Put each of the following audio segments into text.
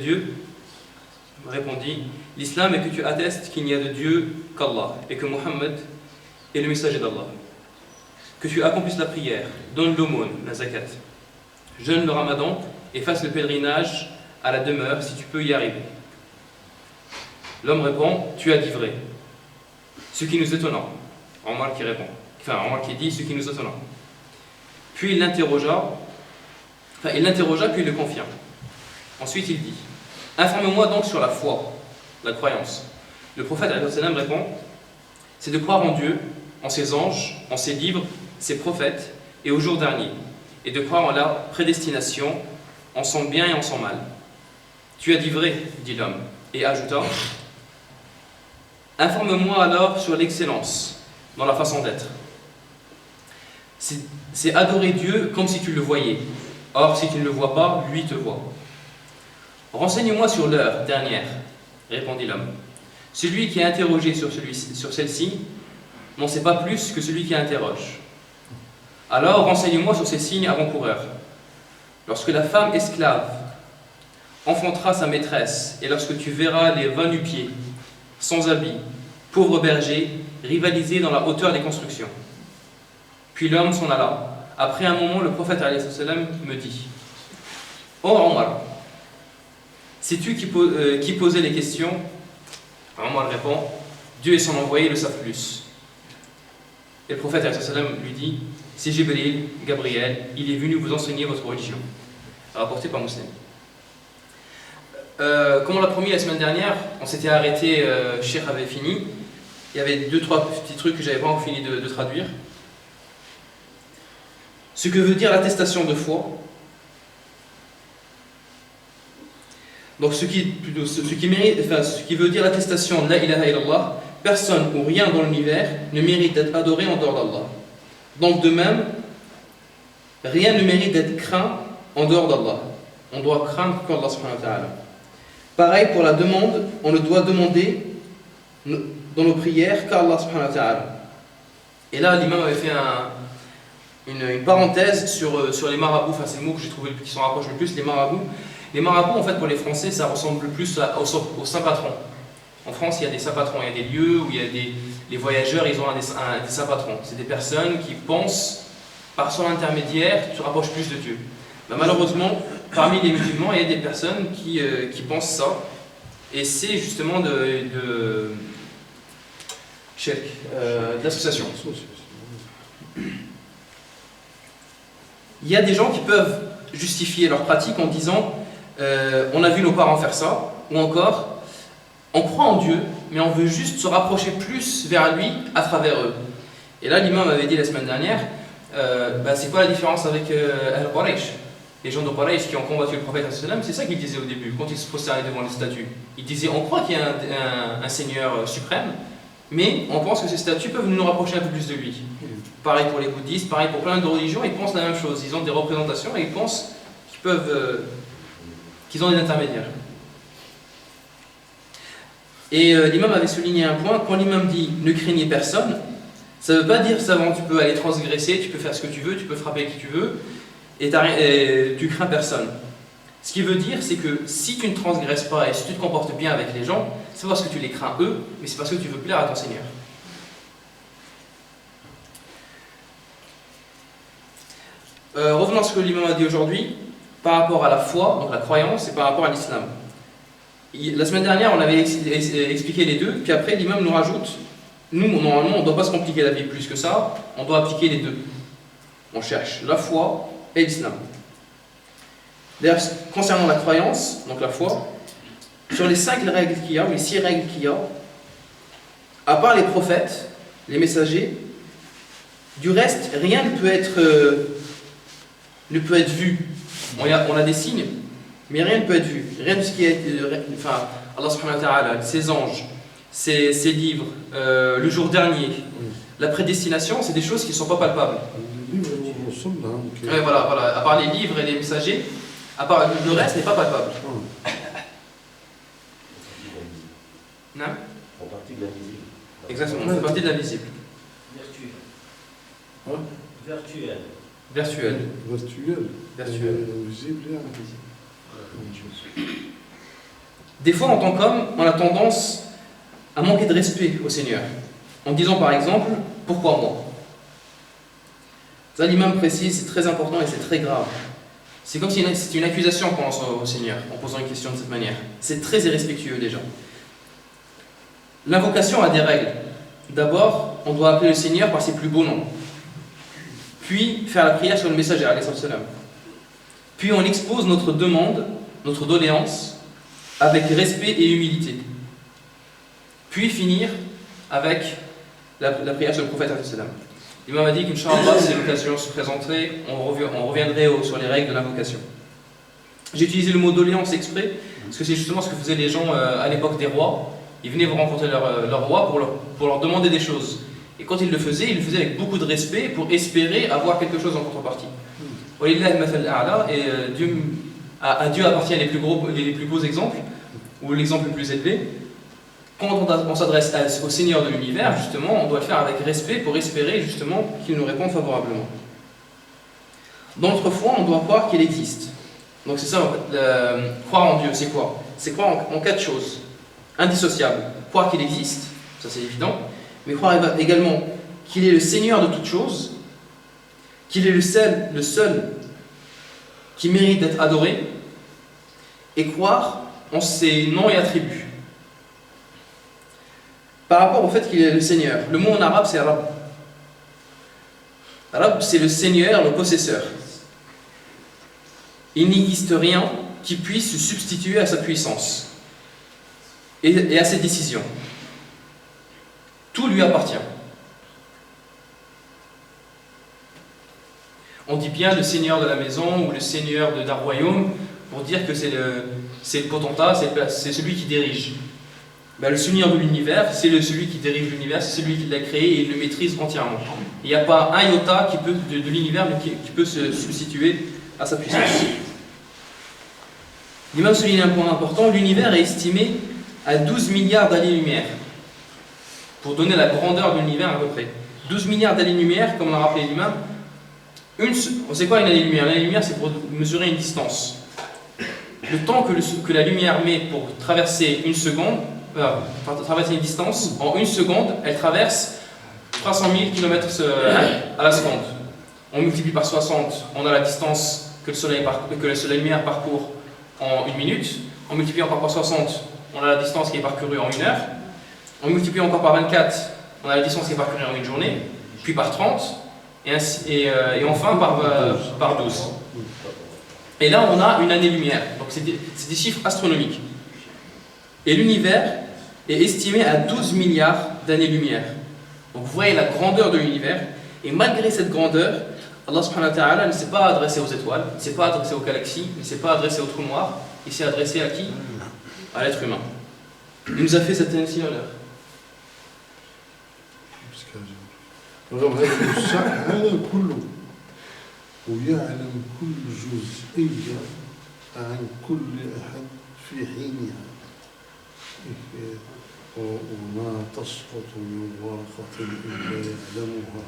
Dieu répondit, l'islam est que tu attestes qu'il n'y a de Dieu qu'Allah et que Mohammed est le messager d'Allah. Que tu accomplisses la prière, donne l'aumône, la zakat, jeûne le ramadan et fasse le pèlerinage à la demeure si tu peux y arriver. L'homme répond, tu as dit vrai. Ce qui nous étonna. Omar qui répond, Omar qui dit, ce qui nous étonna. Puis il l'interrogea puis il le confirme. Ensuite il dit, informe-moi donc sur la foi, la croyance. Le prophète répond, c'est de croire en Dieu, en ses anges, en ses livres, ses prophètes et au jour dernier, et de croire en la prédestination, en son bien et en son mal. Tu as dit vrai, dit l'homme, et ajouta, informe-moi alors sur l'excellence dans la façon d'être. C'est adorer Dieu comme si tu le voyais. Or, si tu ne le vois pas, lui te voit. Renseigne-moi sur l'heure dernière, répondit l'homme. Celui qui est interrogé sur celle-ci n'en sait pas plus que celui qui interroge. Alors, renseigne-moi sur ces signes avant-coureurs. Lorsque la femme esclave enfantera sa maîtresse, et lorsque tu verras les 20 nu-pieds, sans habit, pauvres bergers, rivaliser dans la hauteur des constructions. Puis l'homme s'en alla. Après un moment, le prophète me dit, « Oh Omar, sais-tu qui posait les questions ?» Omar répond, « Dieu et son envoyé le savent plus. » Et le prophète lui dit, « C'est Jibril, Gabriel, il est venu vous enseigner votre religion. » Rapporté par Muslim. Comme on l'a promis la semaine dernière, on s'était arrêté, Cheikh avait fini. Il y avait 2-3 petits trucs que j'avais pas encore fini de traduire. Ce que veut dire l'attestation de foi. Donc ce qui veut dire l'attestation de la ilaha illallah, personne ou rien dans l'univers ne mérite d'être adoré en dehors d'Allah. Donc de même, rien ne mérite d'être craint en dehors d'Allah. On doit craindre qu'Allah subhanahu wa ta'ala. Pareil pour la demande, on ne doit demander dans nos prières qu'Allah subhanahu wa ta'ala. Et là, l'imam avait fait une parenthèse sur les marabouts, enfin c'est le mot que j'ai trouvé qui s'en rapproche le plus, les marabouts. Les marabouts, en fait, pour les Français, ça ressemble le plus aux saints patrons. En France, il y a des saints patrons, il y a des lieux où il y a les voyageurs, ils ont des saints patrons. C'est des personnes qui pensent, par son intermédiaire, tu te rapproches plus de Dieu. Ben, malheureusement, parmi les musulmans, il y a des personnes qui pensent ça, et c'est justement d'association. Il y a des gens qui peuvent justifier leur pratique en disant on a vu nos parents faire ça, ou encore on croit en Dieu, mais on veut juste se rapprocher plus vers lui à travers eux. Et là, l'imam avait dit la semaine dernière c'est quoi la différence avec Al-Quraysh, les gens de Quraysh qui ont combattu le prophète, c'est ça qu'ils disaient au début, quand ils se prosternaient devant les statues. Ils disaient on croit qu'il y a un Seigneur suprême, mais on pense que ces statues peuvent nous rapprocher un peu plus de lui. Pareil pour les bouddhistes, pareil pour plein de religions, ils pensent la même chose. Ils ont des représentations et ils pensent qu'ils ont des intermédiaires. Et l'imam avait souligné un point, quand l'imam dit « ne craignez personne », ça ne veut pas dire savant, tu peux aller transgresser, tu peux faire ce que tu veux, tu peux frapper qui tu veux, et tu crains personne. Ce qui veut dire, c'est que si tu ne transgresses pas et si tu te comportes bien avec les gens, c'est parce que tu les crains eux, mais c'est parce que tu veux plaire à ton Seigneur. Revenons à ce que l'imam a dit aujourd'hui par rapport à la foi, donc la croyance, et par rapport à l'islam. La semaine dernière, on avait expliqué les deux, puis après l'imam nous rajoute, nous normalement on ne doit pas se compliquer la vie plus que ça, on doit appliquer les deux. On cherche la foi et l'islam. D'ailleurs, concernant la croyance, donc la foi, sur les 5 règles qu'il y a, ou les 6 règles qu'il y a, à part les prophètes, les messagers, du reste, rien ne peut être vu. On a des signes, mais rien ne peut être vu. Rien de ce qui est. Allah subhanahu wa ta'ala, ses anges, ses livres, le jour dernier, la prédestination, c'est des choses qui ne sont pas palpables. Ouais, voilà. À part les livres et les messagers, le reste n'est pas palpable. Non ? En partie de l'invisible. Exactement, c'est partie de l'invisible. Virtuel. Virtuel. Virtuel. Virtuel. Invisible et invisible. Des fois, en tant qu'homme, on a tendance à manquer de respect au Seigneur, en disant par exemple, pourquoi moi? Ça, l'imam précise, c'est très important et c'est très grave. C'est comme si c'est une accusation qu'on lance au Seigneur, en posant une question de cette manière. C'est très irrespectueux déjà. L'invocation a des règles. D'abord, on doit appeler le Seigneur par ses plus beaux noms. Puis, faire la prière sur le messager, alayhi salam. Puis, on expose notre demande, notre doléance, avec respect et humilité. Puis, finir avec la prière sur le prophète, alayhi salam. L'imam a dit qu'Inch'Allah, si l'occasion se présenterait, on reviendrait sur les règles de l'invocation. J'ai utilisé le mot doléance exprès, parce que c'est justement ce que faisaient les gens à l'époque des rois. Ils venaient rencontrer leur roi pour leur demander des choses. Et quand ils le faisaient avec beaucoup de respect pour espérer avoir quelque chose en contrepartie. Et à Dieu appartiennent les plus beaux exemples, ou l'exemple le plus élevé. Quand on s'adresse au Seigneur de l'univers, justement, on doit le faire avec respect pour espérer justement qu'il nous réponde favorablement. Dans notre foi, on doit croire qu'il existe. Donc c'est ça, croire en Dieu, c'est quoi? C'est croire en 4 choses indissociables. Croire qu'il existe, ça c'est évident, mais croire également qu'il est le Seigneur de toutes choses, qu'il est le seul qui mérite d'être adoré, et croire en ses noms et attributs. Par rapport au fait qu'il est le Seigneur, le mot en arabe c'est Rabb. Rabb c'est le Seigneur, le possesseur. Il n'existe rien qui puisse se substituer à sa puissance et à ses décisions. Tout lui appartient. On dit bien le Seigneur de la maison ou le Seigneur d'un royaume pour dire que c'est le potentat, c'est celui qui dirige. Le Seigneur de l'univers, c'est celui qui dirige l'univers, c'est celui qui l'a créé et il le maîtrise entièrement. Il n'y a pas un iota de l'univers qui peut se substituer à sa puissance. L'imam souligne un point important, l'univers est estimé à 12 milliards d'années-lumière. Pour donner la grandeur de l'univers à peu près. 12 milliards d'années-lumière, comme on a rappelé l'imam. C'est quoi une année-lumière? L'année-lumière, c'est pour mesurer une distance. Le temps que la lumière met pour traverser une distance, en une seconde, elle traverse 300 000 km à la seconde. On multiplie par 60, on a la distance que la lumière parcourt en 1 minute. On multiplie encore par 60, on a la distance qui est parcourue en 1 heure. On multiplie encore par 24, on a la distance qui est parcourue en 1 journée. Puis par 30, et enfin par 12. Et là, on a une année-lumière. Donc c'est des chiffres astronomiques. Et l'univers est estimé à 12 milliards d'années-lumière. Donc vous voyez la grandeur de l'univers. Et malgré cette grandeur, Allah subhanahu wa ta'ala ne s'est pas adressé aux étoiles, ne s'est pas adressé aux galaxies, ne s'est pas adressé aux trous noirs. Il s'est adressé à qui? À l'être humain. Il nous a fait cette ainsi honneur. رغم هذا الشرح كله ويعلم كل جزئية عن كل أحد في حينها وما تسقط من ورقة إلا يعلمها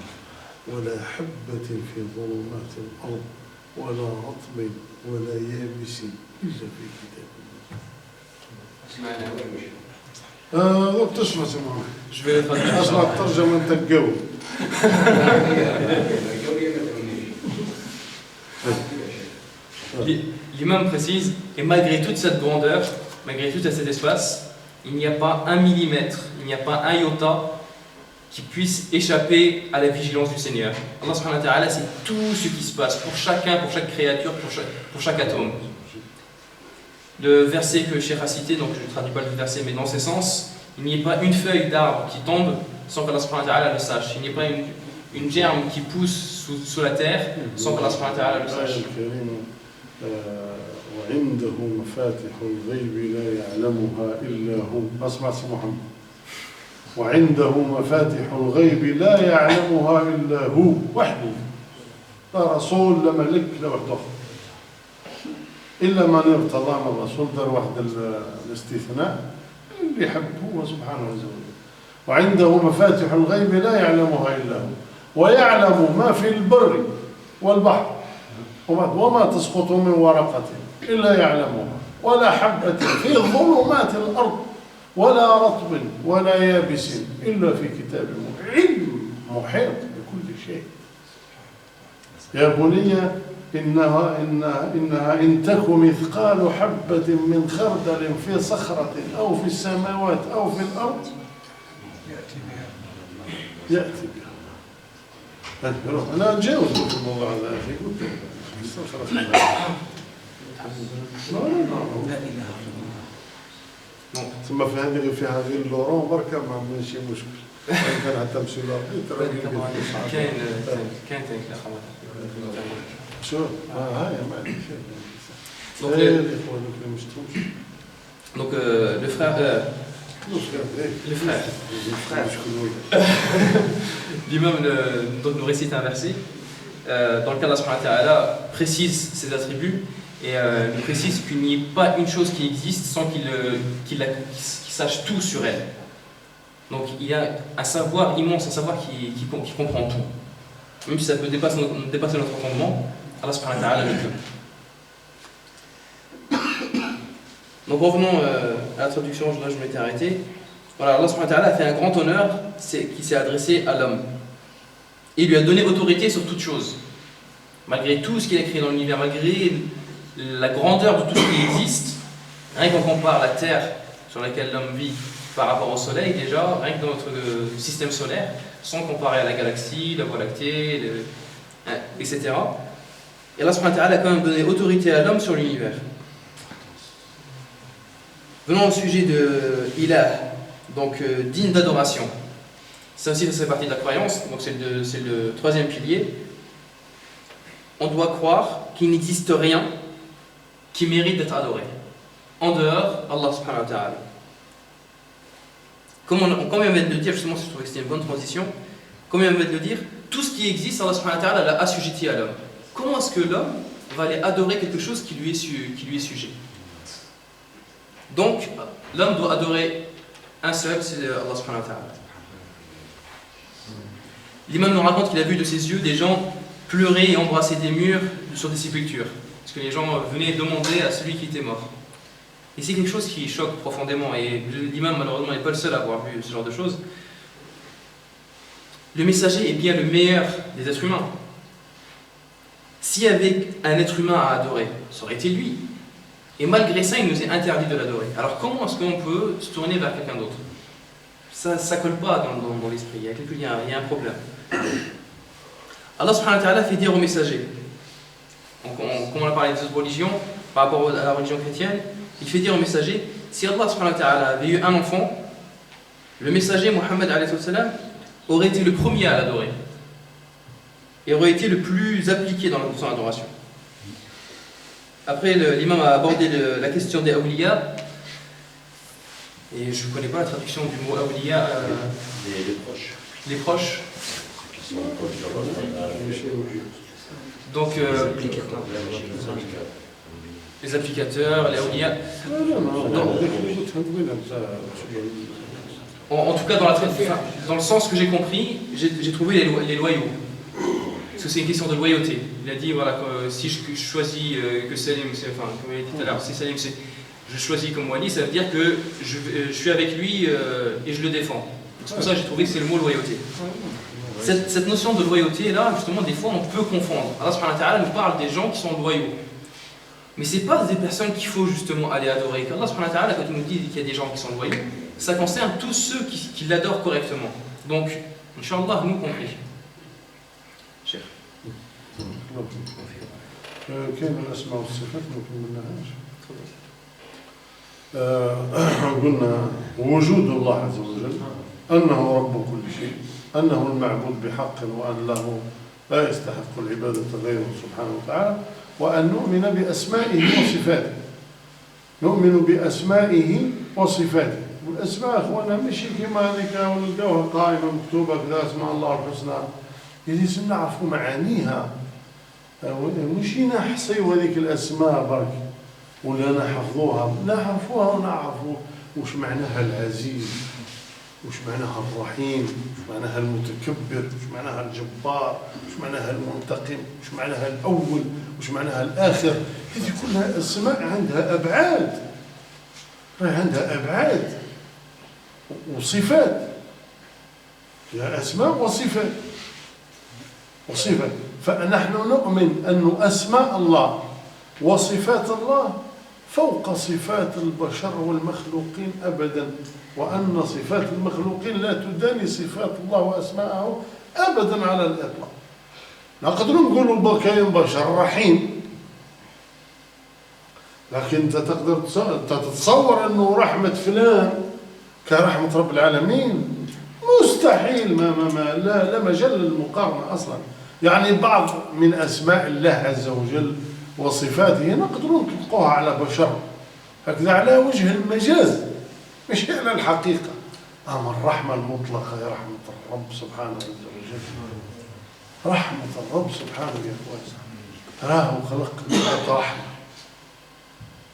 ولا حبة في ظلمات الأرض ولا رطب ولا يابس إلا في كتاب الله. تسمع سمعنا. Je vais le traduire. أسمع الترجمة أنت تجاوب. L'imam précise, et malgré toute cette grandeur, malgré tout cet espace, il n'y a pas 1 millimètre, il n'y a pas 1 iota qui puisse échapper à la vigilance du Seigneur. Allah subhanahu wa ta'ala, c'est tout ce qui se passe pour chacun, pour chaque créature, pour chaque atome. Le verset que Cheikh a cité, donc je ne traduis pas le verset, mais dans ce sens, il n'y a pas une feuille d'arbre qui tombe sans qu'Allah subhanahu wa ta'ala le sache. Il n'y a pas une germe qui pousse sous la terre sans qu'Allah subhanahu wa ta'ala le sache. وعنده مفاتح الغيب لا يعلمها إلا هو. أسمع محمد. وعنده مفاتح الغيب لا يعلمها إلا هو وحده. لا رسول لا ملك لا وحده إلا من ارتضى من الرسول. دار واحد الاستثناء اللي يحب هو سبحانه وتعالى. وعنده مفاتح الغيب لا يعلمها إلا هو ويعلم ما في البر والبحر وما تسقط من ورقة إلا يعلمها ولا حبة في ظلمات الأرض ولا رطب ولا يابس إلا في كتاب مبين. علم محيط بكل شيء. يا بني إنها إن تك مثقال حبة من خردل في صخرة أو في السماوات أو في الأرض يأتي بها. أنا أتجاوز في الموضوع هذا يا أخي. قلت استغفر الله. لا إله إلا الله. ثم في هذه اللورون بركة ما ماشي مشكل. كان حتى مشي كاين شو هاي ما عندي donc le frère l'imam nous récite un verset dans lequel Allah subhanahu wa ta'ala précise ses attributs et nous précise qu'il n'y ait pas une chose qui existe sans qu'il sache tout sur elle. Donc il y a un savoir immense, un savoir qui comprend tout. Même si ça peut dépasser notre entendement, Allah subhanahu wa ta'ala le peut. Donc revenons à la traduction, je m'étais arrêté. Voilà, Allah subhanahu wa ta'ala a fait un grand honneur qui s'est adressé à l'homme. Et il lui a donné autorité sur toute chose. Malgré tout ce qu'il a créé dans l'univers, malgré la grandeur de tout ce qui existe, rien qu'on compare la Terre sur laquelle l'homme vit par rapport au Soleil déjà, rien que dans notre système solaire, sans comparer à la galaxie, la Voie lactée, etc. Et Allah subhanahu wa ta'ala a quand même donné autorité à l'homme sur l'univers. Venons au sujet de Ilah, donc digne d'adoration. Ça aussi, ça fait partie de la croyance, donc c'est le troisième pilier. On doit croire qu'il n'existe rien qui mérite d'être adoré, en dehors d'Allah subhanahu wa ta'ala. Comme on vient de le dire, justement, je trouvais que c'était une bonne transition, comme on vient de le dire, tout ce qui existe, Allah subhanahu wa ta'ala l'a assujetti à l'homme. Comment est-ce que l'homme va aller adorer quelque chose qui lui est sujet? Donc, l'homme doit adorer un seul, c'est Allah subhanahu wa ta'ala. L'imam nous raconte qu'il a vu de ses yeux des gens pleurer et embrasser des murs sur des sépultures, parce que les gens venaient demander à celui qui était mort. Et c'est quelque chose qui choque profondément, et l'imam malheureusement n'est pas le seul à avoir vu ce genre de choses. Le messager est bien le meilleur des êtres humains. S'il y avait un être humain à adorer, ça aurait été lui. Et malgré ça, il nous est interdit de l'adorer. Alors comment est-ce qu'on peut se tourner vers quelqu'un d'autre? Ça ne colle pas dans l'esprit, il y a un problème. Allah subhanahu wa ta'ala fait dire aux messagers, comme on a parlé des autres religions, par rapport à la religion chrétienne, il fait dire aux messagers, si Allah subhanahu wa ta'ala avait eu un enfant, le messager Mohammed alayhi salam aurait été le premier à l'adorer et aurait été le plus appliqué dans son adoration. Après, l'imam a abordé la question des awliya, et je ne connais pas la traduction du mot awliya. Les proches. Les proches. Qui sont proches d'Allah. Donc, les applicateurs, les awliya. En tout cas, dans le sens que j'ai compris, j'ai trouvé les loyaux. Parce que c'est une question de loyauté. Il a dit, voilà, si je choisis que Salim, enfin, comme il a dit tout à l'heure, si Salim, je choisis comme Wali, ça veut dire que je suis avec lui et je le défends. C'est pour ça que j'ai trouvé que c'est le mot loyauté. Cette notion de loyauté, là, justement, des fois, on peut confondre. Allah subhanahu wa ta'ala nous parle des gens qui sont loyaux. Mais ce n'est pas des personnes qu'il faut justement aller adorer. Allah subhanahu wa ta'ala, quand il nous dit qu'il y a des gens qui sont loyaux, ça concerne tous ceux qui l'adorent correctement. Donc, Inch'Allah, nous compris. Cher. كيف الأسماء والصفات ما كملناهاش. قلنا وجود الله عز وجل، أنه رب كل شيء، أنه المعبود بحق وأنه لا يستحق العبادة غيره سبحانه وتعالى، وأن نؤمن بأسمائه وصفاته. نؤمن بأسمائه وصفاته. والأسماء أخوانا ماشي كما هذيك ونلقاوها قائمة مكتوبة كذا اسماء الله الحسنى. لازم نعرفوا معانيها. مش نحصيوا هذيك الأسماء برك ولا نحفظوها، نعرفوها ونعرفوا وش معناها العزيز وش معناها الرحيم، وش معناها المتكبر، وش معناها الجبار، وش معناها المنتقم، وش معناها الأول، وش معناها الآخر. هذه كلها أسماء عندها أبعاد، عندها أبعاد وصفات، فيها أسماء وصفات وصفات. فنحن نؤمن أن أسماء الله وصفات الله فوق صفات البشر والمخلوقين أبدا، وأن صفات المخلوقين لا تداني صفات الله وأسماءه أبدا على الإطلاق. نقدر نقول كاين بشر رحيم، لكن أنت تقدر تتصور أنه رحمة فلان كرحمة رب العالمين؟ مستحيل، لا مجال للمقارنة أصلا. يعني بعض من أسماء الله عز وجل وصفاته نقدر نطلقوها على بشر هكذا على وجه المجاز مش على الحقيقة. أما الرحمة المطلقة هي رحمة الرب سبحانه وتعالى. رحمة الرب سبحانه يا أخوان، راه خلق 100 رحمة،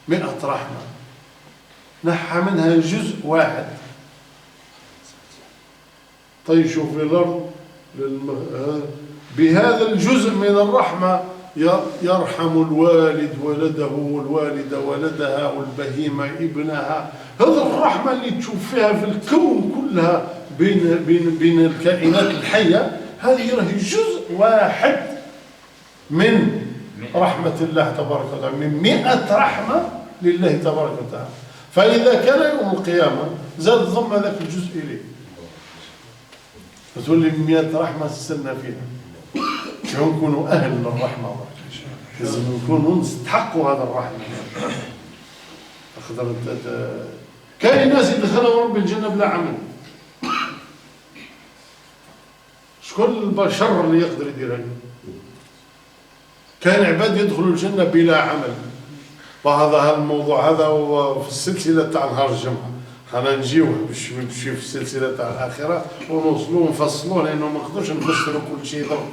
100 رحمة، نحى منها جزء واحد. طيشوا في الأرض بهذا الجزء من الرحمة يرحم الوالد ولده والوالدة ولدها والبهيمة ابنها. هذه الرحمة اللي تشوف فيها في الكون كلها بين الكائنات الحية، هذه راهي جزء واحد من رحمة الله تبارك وتعالى، من 100 رحمة لله تبارك وتعالى. فإذا كان يوم القيامة زاد ضم ذاك الجزء إليه، فتقول لي 100 رحمة تستنى فيها. شو نكونوا أهل للرحمة، لازم نكونوا نستحقوا هذا الرحمة. كاين ناس يدخلوا رب الجنة بلا عمل. شكون البشر اللي يقدر يدير هذا؟ كاين عباد يدخلوا الجنة بلا عمل. وهذا الموضوع هذا في السلسلة تاع نهار الجمعة، خلينا نجيوه باش في السلسلة تاع الآخرة ونوصلوا ونفصلوه، لأنه ما نقدرش نفسروا كل شيء ضرب.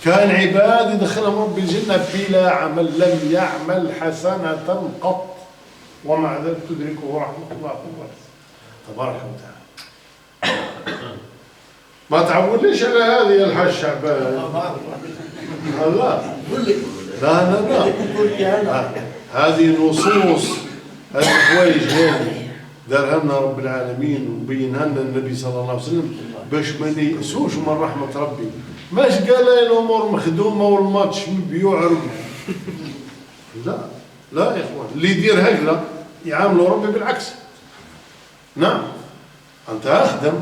كان عباد يدخلهم رب الجنة بلا عمل، لم يعمل حسنة قط، ومع ذلك تدركه رحمة الله تبارك وتعالى. ما تعودنيش على هذه يا الحاج شعبان. لا هذه نصوص، هذه حوايج هذه دارها لنا رب العالمين وبينها لنا النبي صلى الله عليه وسلم باش ما نيأسوش من رحمة ربي. ماش قال الامور مخدومه والماتش مبيوع ربي. لا يا اخوان، اللي يدير هكذا يعاملوا ربي بالعكس. نعم انت اخدم،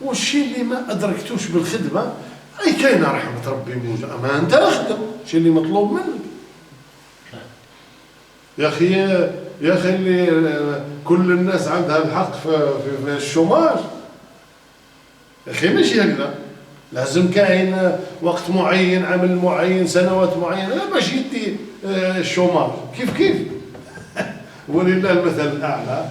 والشيء اللي ما ادركتوش بالخدمه اي كاينه رحمه ربي موجوده، اما انت اخدم الشيء اللي مطلوب منك. يا اخي اللي كل الناس عندها الحق في الشوماج، يا اخي ماشي هكذا. لازم كاين وقت معين، عمل معين، سنوات معينه باش يدي الشوماج. كيف ولله المثل الاعلى.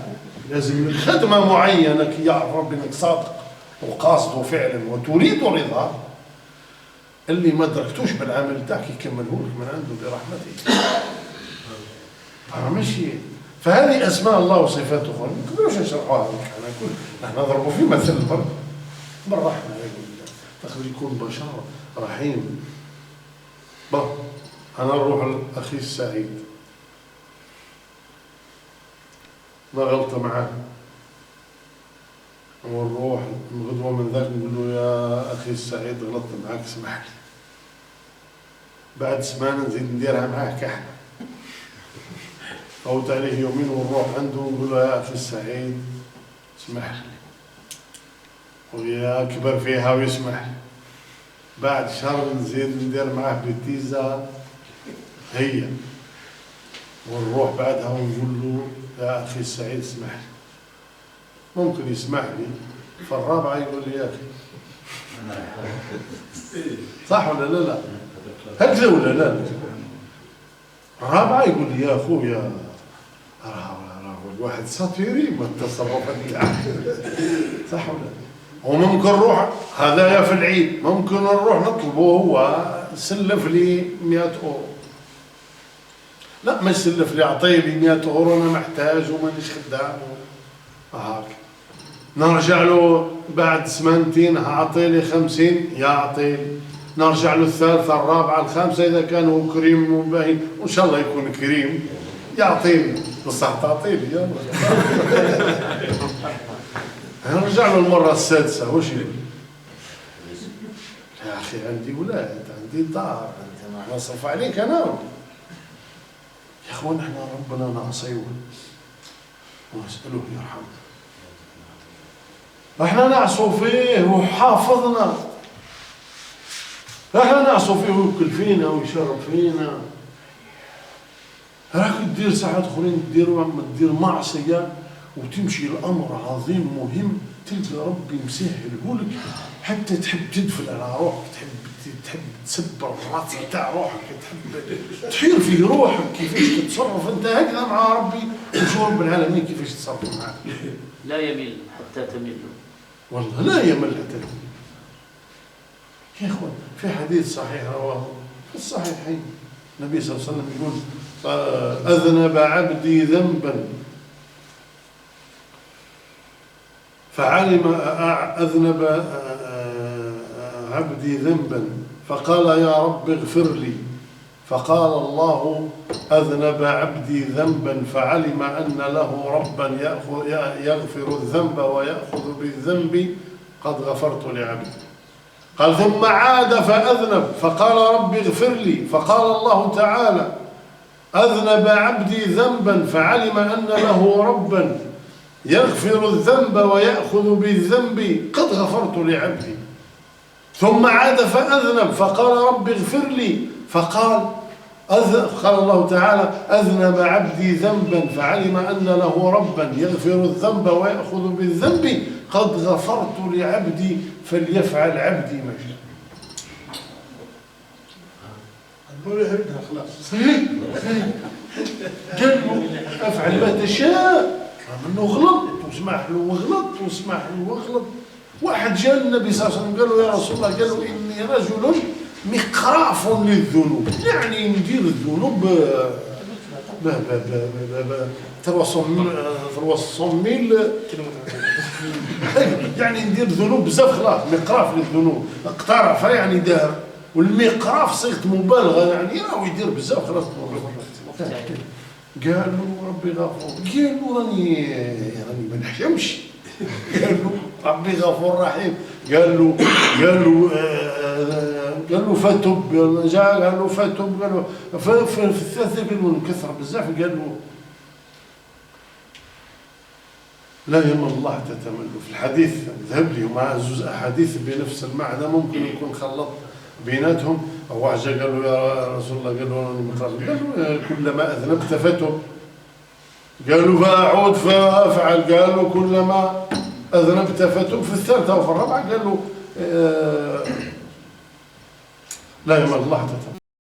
لازم خدمه معينه كي يعرف ربي انك صادق وقاصد فعلا وتريد رضاه. اللي ما دركتوش بالعمل تاعك يكمله لك من عنده برحمته. ماشي. فهذه اسماء الله وصفاته، ما نقدروش نشرحوها لك. نحن نضربوا في مثل بالرحمه. تقدر يكون بشر رحيم. أنا نروح لأخي السعيد، ما غلط معاه، ونروح غدوة من ذاك نقول له يا أخي السعيد غلطت معاك اسمح لي. بعد سمانة نزيد نديرها معاه كحلة. فوت عليه يومين ونروح عنده ونقول له يا أخي السعيد اسمح لي، ويا كبر فيها ويسمح لي. بعد شهر نزيد ندير معاه بتيزا هي، ونروح بعدها ونقول له يا أخي السعيد اسمح لي. ممكن يسمح لي، فالرابعة يقول لي يا أخي. صح ولا لا؟ هكذا ولا لا؟ الرابعة يقول لي يا أخويا الواحد سطيري بالتصرفات تاعك. صح ولا لا؟ وممكن نروح هذايا في العيد، ممكن نروح نطلبه هو سلف لي 100 €. لا، ما يسلف لي، اعطيه لي 100 € انا محتاج ومانيش خدام هاك. نرجع له بعد 80 أعطيني 50 يعطي، نرجع له الثالثة الرابعة الخامسة إذا كان هو كريم وباهي وإن شاء الله يكون كريم يعطيني، بصح تعطيني يلا. نرجع له المرة السادسة وش يقول؟ يا أخي عندي ولاد، عندي دار، عندي نصرف عليك أنا. يا أخوان احنا ربنا نعصيه ونسأله يرحمه. احنا نعصوا فيه وحافظنا، احنا نعصوا فيه ويأكل فينا ويشرب فينا. راك تدير ساعات اخرين تدير معصية وتمشي الأمر عظيم مهم تلقى ربي مسهله لك حتى تحب تدفل على روحك، تحب تسبر الراس تاع روحك، تحب تحير في روحك كيفاش تتصرف انت هكذا مع ربي وشو رب العالمين كيفاش تتصرف معك. لا يمل حتى تمل. والله لا يمل حتى تمل. يا اخوان في حديث صحيح رواه في الصحيحين النبي صلى الله عليه وسلم يقول أذنب عبدي ذنبا فعلم أذنب عبدي ذنبا فقال يا رب اغفر لي، فقال الله أذنب عبدي ذنبا فعلم أن له ربا يغفر الذنب ويأخذ بالذنب قد غفرت لعبدي. قال ثم عاد فأذنب فقال رب اغفر لي، فقال الله تعالى أذنب عبدي ذنبا فعلم أن له ربا يغفر الذنب ويأخذ بالذنب قد غفرت لعبدي. ثم عاد فأذنب فقال رب اغفر لي، فقال الله تعالى أذنب عبدي ذنبا فعلم أن له ربا يغفر الذنب ويأخذ بالذنب قد غفرت لعبدي فليفعل عبدي ما شاء. قال له افعل ما تشاء، انه غلط وسمح له وغلط وسمح له وغلط. واحد جاء النبي صلى الله عليه وسلم قال له يا رسول الله، قال له اني رجل مقراف للذنوب، يعني ندير الذنوب تروصميل يعني ندير ذنوب بزاف خلاص، مقراف للذنوب، اقترف يعني دار، والمقراف صيغه مبالغه يعني راهو يدير بزاف خلاص. قال له ربي غفور، قال له راني ما نحشمش، قال له ربي غفور رحيم، قال له فتب، قال له فتب، قال له في الثالثه قال له نكثر بزاف، قال له لا يمل الله تتمل. في الحديث ذهب لي مع زوج احاديث بنفس المعنى ممكن يكون خلط بيناتهم. واحد قال له يا رسول الله، قال له راني مقراف، قال له كلما اذنبت فتب، قالوا فاعود فافعل، قالوا كلما اذنبت فتب. في الثالثه وفي الرابعه قال له لا يمل الله تتمل.